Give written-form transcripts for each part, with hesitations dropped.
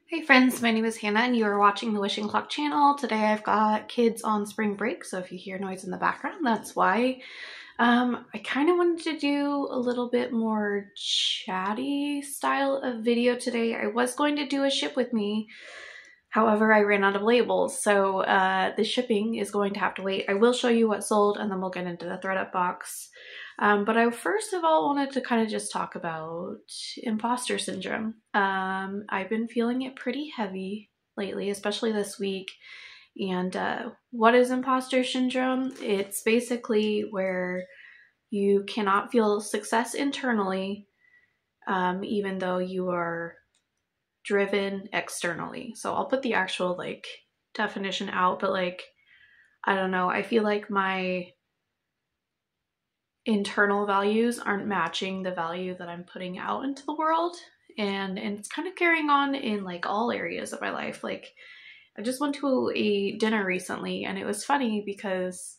Hey friends, my name is Hannah and you are watching the Wishing Clock channel. Today I've got kids on spring break, so if you hear noise in the background, that's why. I kind of wanted to do a little bit more chatty style of video today. I was going to do a ship with me, however I ran out of labels, so the shipping is going to have to wait. I will show you what sold and then we'll get into the ThredUp box. But I first of all wanted to kind of just talk about imposter syndrome. I've been feeling it pretty heavy lately, especially this week. And what is imposter syndrome? It's basically where you cannot feel success internally, even though you are driven externally. So I'll put the actual definition out, but I don't know. I feel like my internal values aren't matching the value that I'm putting out into the world, and it's kind of carrying on in all areas of my life. I just went to a dinner recently and it was funny because,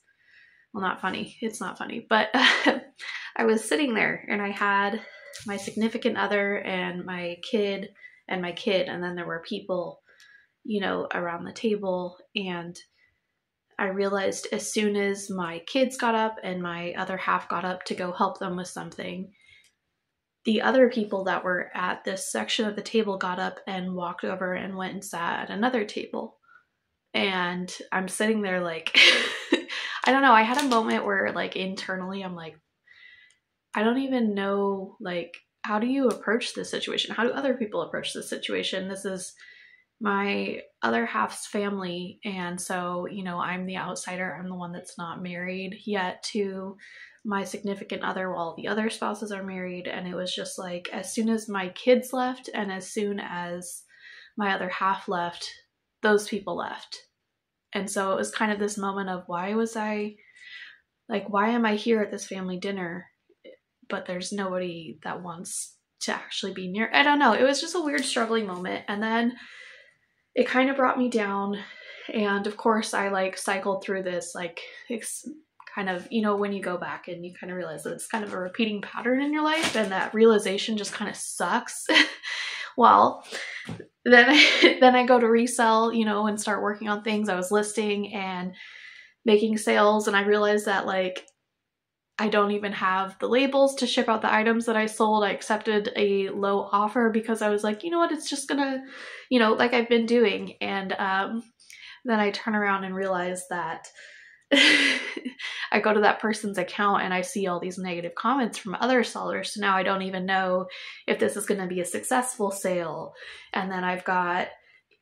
well, not funny, it's not funny, but I was sitting there and I had my significant other and my kid and then there were people, around the table, and I realized as soon as my kids got up and my other half got up to go help them with something, the other people that were at this section of the table got up and walked over and went and sat at another table. And I'm sitting there I don't know, I had a moment where internally I'm I don't even know, how do you approach this situation? How do other people approach this situation? This is my other half's family, and so I'm the outsider. I'm the one that's not married yet to my significant other while the other spouses are married. And it was just as soon as my kids left and as soon as my other half left, those people left. And so it was kind of this moment of why am I here at this family dinner but there's nobody that wants to actually be near? I don't know, it was just a weird struggling moment. And then it kind of brought me down, and of course I cycled through this it's kind of, when you go back and you kind of realize that it's kind of a repeating pattern in your life, and that realization just kind of sucks. Well, then I go to resell, and start working on things. I was listing and making sales, and I realized that I don't even have the labels to ship out the items that I sold. I accepted a low offer because I was you know what, it's just gonna, like I've been doing. And then I turn around and realize that I go to that person's account and I see all these negative comments from other sellers. So now I don't even know if this is going to be a successful sale. And then I've got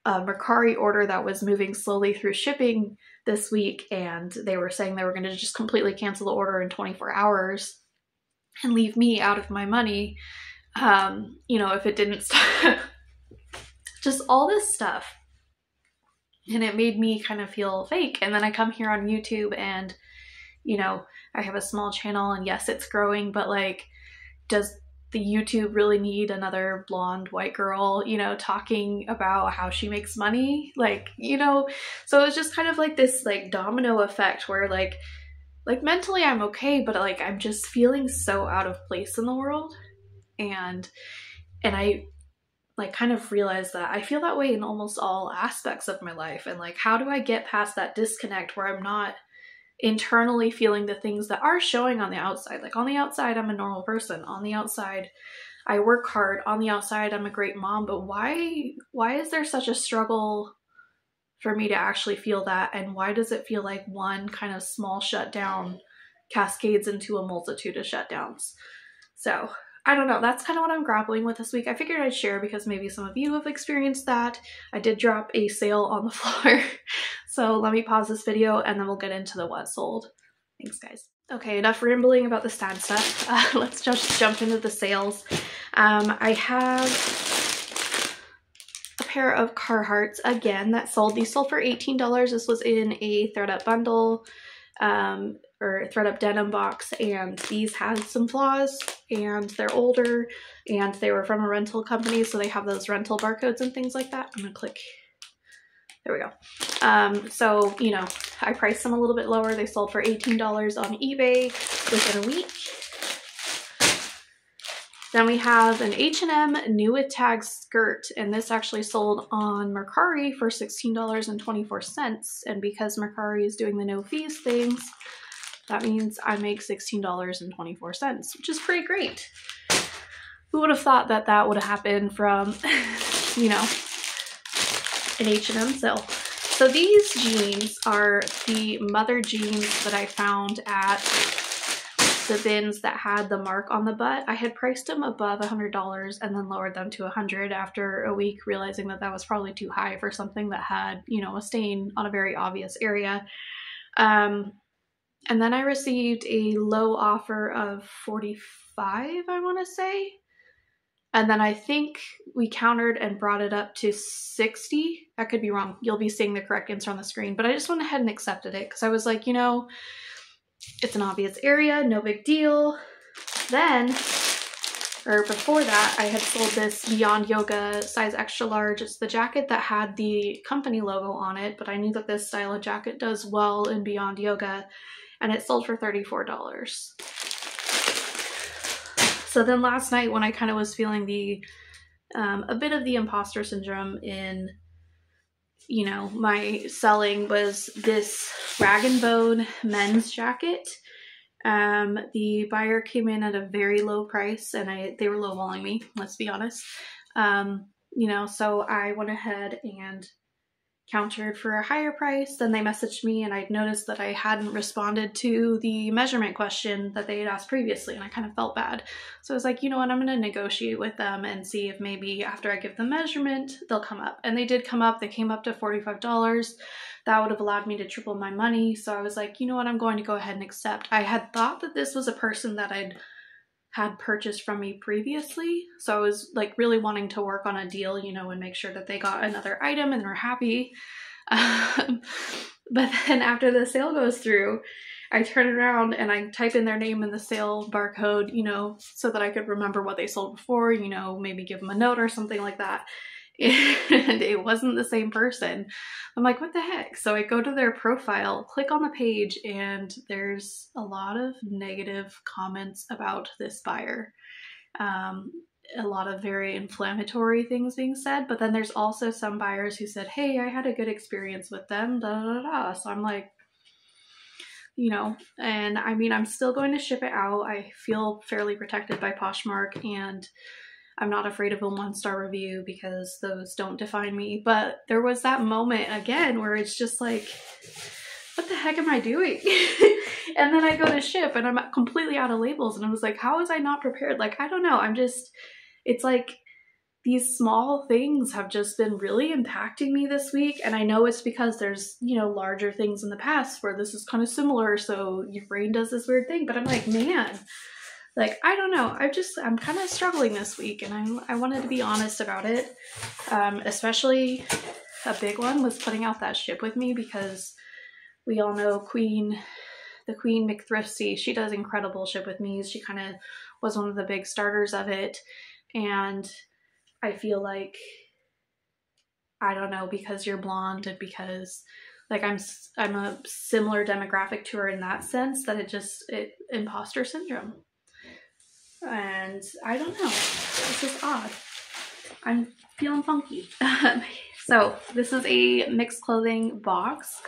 a Mercari order that was moving slowly through shipping this week, and they were saying they were going to just completely cancel the order in 24 hours and leave me out of my money, if it didn't stop. Just all this stuff. And it made me kind of feel fake. And then I come here on YouTube and, I have a small channel, and yes, it's growing, but does the YouTube really need another blonde white girl, talking about how she makes money? So it was just kind of this domino effect where mentally I'm okay, but I'm just feeling so out of place in the world. And I kind of realized that I feel that way in almost all aspects of my life. And how do I get past that disconnect where I'm not internally feeling the things that are showing on the outside? On the outside, I'm a normal person. On the outside, I work hard. On the outside, I'm a great mom. But why is there such a struggle for me to actually feel that? And why does it feel like one kind of small shutdown cascades into a multitude of shutdowns? So I don't know. That's kind of what I'm grappling with this week. I figured I'd share because maybe some of you have experienced that. I did drop a sale on the floor. So let me pause this video and then we'll get into the what sold. Thanks, guys. Okay, enough rambling about the sad stuff. Let's just jump into the sales. I have a pair of Carhartts again that sold. These sold for $18. This was in a ThredUp bundle. Or ThredUp denim box, and these had some flaws, and they're older, and they were from a rental company, so they have those rental barcodes and things like that. I'm gonna click, there we go. So I priced them a little bit lower. They sold for $18 on eBay within a week. Then we have an H&M new with tag skirt, and this actually sold on Mercari for $16.24. And because Mercari is doing the no fees things, that means I make $16.24, which is pretty great. Who would have thought that that would have happened from, you know, an H&M sale? So these jeans are the mother jeans that I found at the bins that had the mark on the butt. I had priced them above $100 and then lowered them to $100 after a week, realizing that that was probably too high for something that had, you know, a stain on a very obvious area. And then I received a low offer of $45, I want to say. And then I think we countered and brought it up to $60. I could be wrong. You'll be seeing the correct answer on the screen. But I just went ahead and accepted it because I was like, you know, it's an obvious area, no big deal. Then, or before that, I had sold this Beyond Yoga size extra large. It's the jacket that had the company logo on it, but I knew that this style of jacket does well in Beyond Yoga, and it sold for $34. So then last night when I kind of was feeling the, a bit of the imposter syndrome in, you know, my selling, was this Rag & Bone men's jacket. The buyer came in at a very low price, and they were lowballing me, let's be honest. You know, so I went ahead and countered for a higher price. Then they messaged me, and I'd noticed that I hadn't responded to the measurement question that they had asked previously, and I kind of felt bad. So I was like, you know what, I'm going to negotiate with them and see if maybe after I give the measurement, they'll come up. And they did come up. They came up to $45. That would have allowed me to triple my money. So I was like, you know what, I'm going to go ahead and accept. I had thought that this was a person that had purchased from me previously. So I was like really wanting to work on a deal, you know, and make sure that they got another item and were happy. But then after the sale goes through, I turn around and I type in their name in the sale barcode, you know, so that I could remember what they sold before, you know, maybe give them a note or something like that. And it wasn't the same person. I'm like, what the heck? So I go to their profile, click on the page, and there's a lot of negative comments about this buyer. A lot of very inflammatory things being said, but then there's also some buyers who said, hey, I had a good experience with them, da da da. So I'm like, you know, and I mean, I'm still going to ship it out. I feel fairly protected by Poshmark, and I'm not afraid of a 1-star review because those don't define me. But there was that moment again where it's just like, what the heck am I doing? And then I go to ship and I'm completely out of labels, and I was like, how was I not prepared? Like, I don't know. It's like these small things have just been really impacting me this week. And I know it's because there's, you know, larger things in the past where this is kind of similar. So your brain does this weird thing, but I'm like, man, like, I don't know. I'm kind of struggling this week, and I wanted to be honest about it. Especially a big one was putting out that ship with me, because we all know the Queen McThrifty, she does incredible ship with me. She kind of was one of the big starters of it. And I feel like, I don't know, because you're blonde and because like I'm a similar demographic to her in that sense, that it imposter syndrome. And I don't know, this is odd. I'm feeling funky. So this is a mixed clothing box.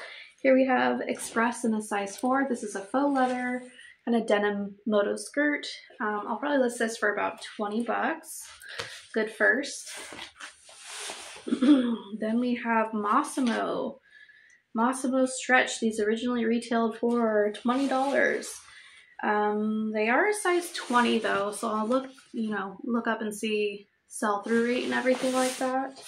Here we have Express in a size 4. This is a faux leather and a denim moto skirt. I'll probably list this for about 20 bucks. Good first. Then we have Massimo stretch. These originally retailed for $20. They are a size 20 though, so I'll look up and see sell-through rate and everything like that.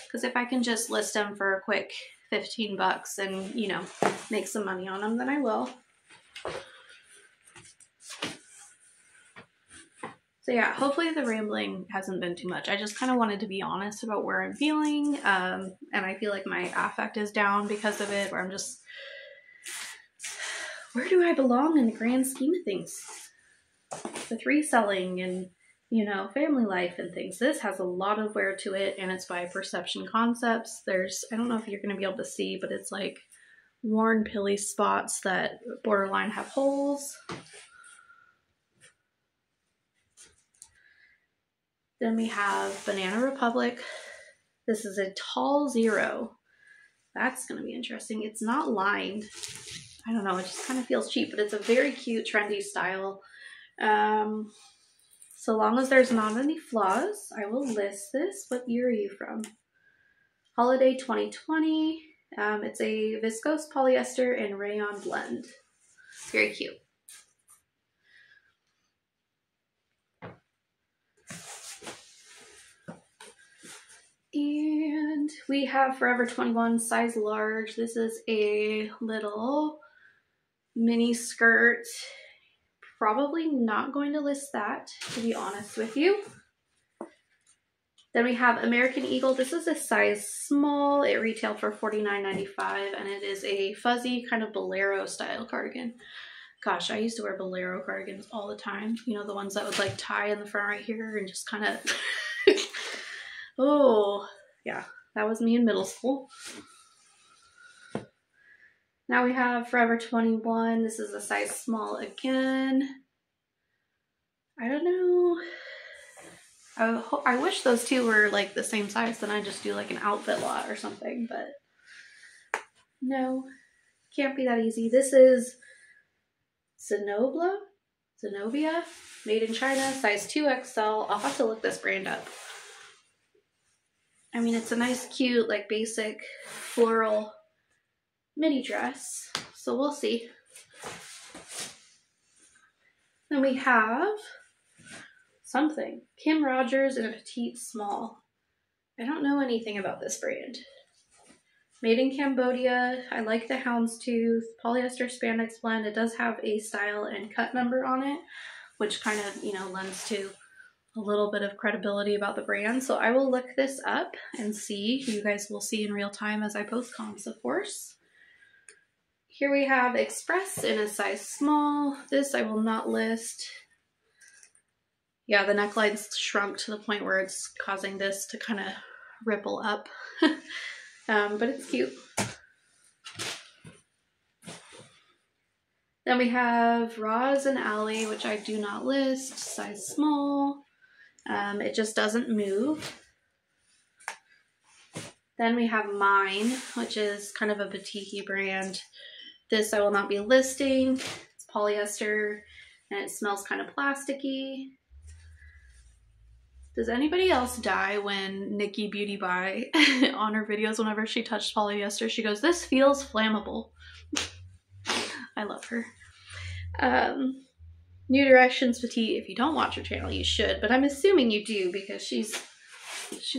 Because if I can just list them for a quick 15 bucks and, you know, make some money on them, then I will. So yeah, hopefully the rambling hasn't been too much. I just kind of wanted to be honest about where I'm feeling. And I feel like my affect is down because of it, where I'm just, where do I belong in the grand scheme of things? With reselling and, you know, family life and things. This has a lot of wear to it, and it's by Perception Concepts. There's, I don't know if you're going to be able to see, but it's like worn pilly spots that borderline have holes. Then we have Banana Republic. This is a tall 0. That's going to be interesting. It's not lined. I don't know. It just kind of feels cheap, but it's a very cute, trendy style. So long as there's not any flaws, I will list this. What year are you from? Holiday 2020. It's a viscose polyester and rayon blend. Very cute. And we have Forever 21 size large. This is a little mini skirt. Probably not going to list that, to be honest with you. Then we have American Eagle. This is a size small. It retailed for $49.95, and it is a fuzzy kind of bolero style cardigan. Gosh, I used to wear bolero cardigans all the time. You know, the ones that would like tie in the front right here and just kind of... Oh, yeah, that was me in middle school. Now we have Forever 21. This is a size small again. I don't know. I wish those two were like the same size, then I just do like an outfit lot or something, but no, can't be that easy. This is Zenobia, made in China, size 2XL. I'll have to look this brand up. I mean, it's a nice, cute, like basic floral mini dress, so we'll see. Then we have something. Kim Rogers in a petite small. I don't know anything about this brand. Made in Cambodia. I like the houndstooth polyester spandex blend. It does have a style and cut number on it, which kind of, you know, lends to a little bit of credibility about the brand. So I will look this up and see. You guys will see in real time as I post comps, of course. Here we have Express in a size small. This I will not list. Yeah, the neckline's shrunk to the point where it's causing this to kind of ripple up. But it's cute. Then we have Roz and Ally, which I do not list, size small. It just doesn't move. Then we have Mine, which is kind of a boutique brand. This I will not be listing. It's polyester and it smells kind of plasticky. Does anybody else die when Nikki Beauty Buy on her videos, whenever she touched polyester, she goes, "This feels flammable." I love her. New Directions Petite. If you don't watch her channel, you should, but I'm assuming you do because she's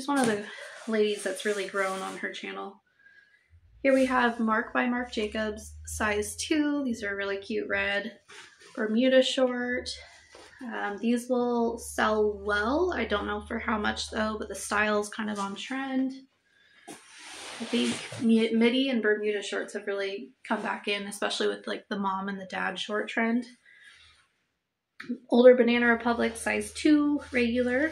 one of the ladies that's really grown on her channel. Here we have Marc by Marc Jacobs, size 2. These are really cute red Bermuda short. These will sell well. I don't know for how much though, but the style is kind of on trend. I think midi and Bermuda shorts have really come back in, especially with like the mom and the dad short trend. Older Banana Republic, size 2, regular.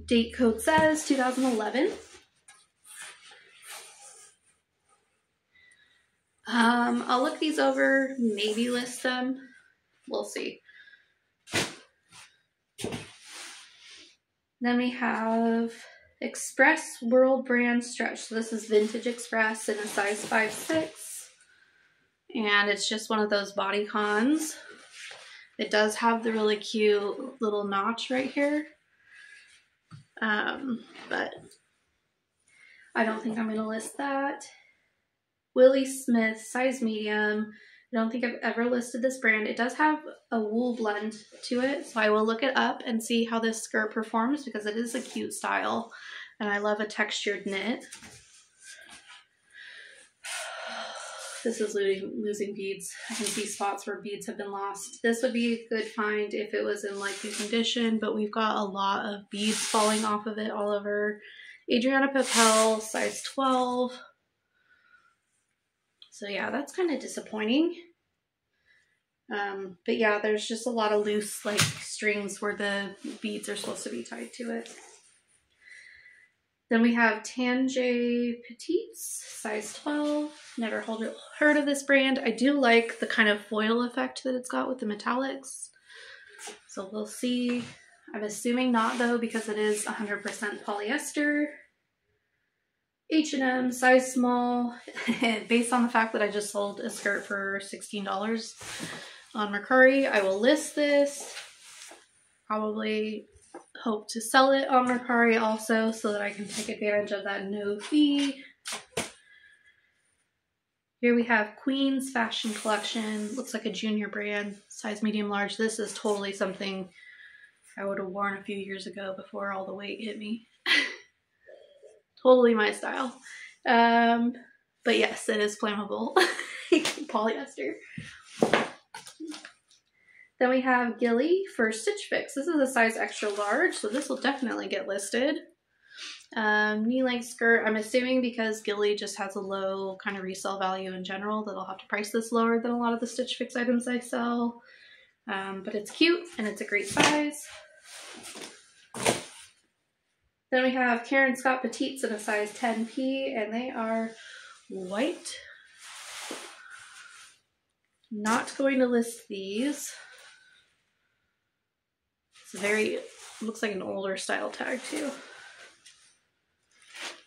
Date code says 2011. I'll look these over, maybe list them. We'll see. Then we have Express World Brand Stretch. So this is Vintage Express in a size 5'6". And it's just one of those bodycons. It does have the really cute little notch right here. But I don't think I'm going to list that. Willie Smith, size medium. I don't think I've ever listed this brand. It does have a wool blend to it, so I will look it up and see how this skirt performs because it is a cute style and I love a textured knit. This is losing beads. I can see spots where beads have been lost. This would be a good find if it was in like good condition, but we've got a lot of beads falling off of it all over. Adriana Papel, size 12. So yeah, that's kind of disappointing. But yeah, there's just a lot of loose like strings where the beads are supposed to be tied to it. Then we have Tanjay Petites, size 12. Never heard of this brand. I do like the kind of foil effect that it's got with the metallics. So we'll see. I'm assuming not though, because it is 100% polyester. H&M, size small, based on the fact that I just sold a skirt for $16 on Mercari. I will list this, probably hope to sell it on Mercari also so that I can take advantage of that no fee. Here we have Queen's Fashion Collection. Looks like a junior brand, size medium large. This is totally something I would have worn a few years ago before all the weight hit me. Totally my style. But yes, it is flammable. Polyester. Then we have Gilly for Stitch Fix. This is a size extra large, so this will definitely get listed. Knee-length skirt. I'm assuming because Gilly just has a low kind of resale value in general that I'll have to price this lower than a lot of the Stitch Fix items I sell. But it's cute and it's a great size. Then we have Karen Scott Petites in a size 10P, and they are white. Not going to list these. It's looks like an older style tag too.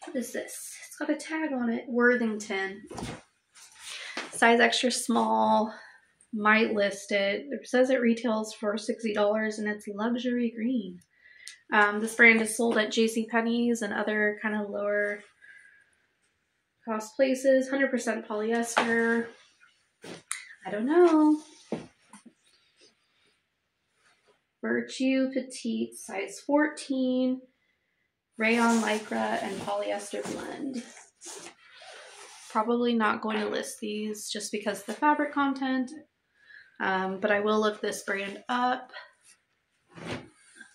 What is this? It's got a tag on it. Worthington. Size extra small. Might list it. It says it retails for $60 and it's luxury green. This brand is sold at JCPenney's and other kind of lower cost places. 100% polyester. I don't know. Virtue Petite, size 14. Rayon Lycra and polyester blend. Probably not going to list these just because of the fabric content. But I will look this brand up.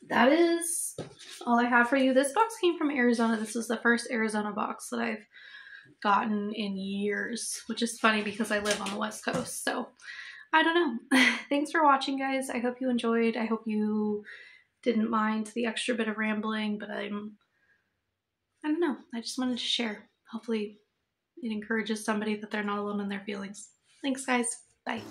That is all I have for you. This box came from Arizona. This is the first Arizona box that I've gotten in years, which is funny because I live on the West Coast. So I don't know. Thanks for watching, guys. I hope you enjoyed. I hope you didn't mind the extra bit of rambling, but I don't know. I just wanted to share. Hopefully it encourages somebody that they're not alone in their feelings. Thanks, guys. Bye.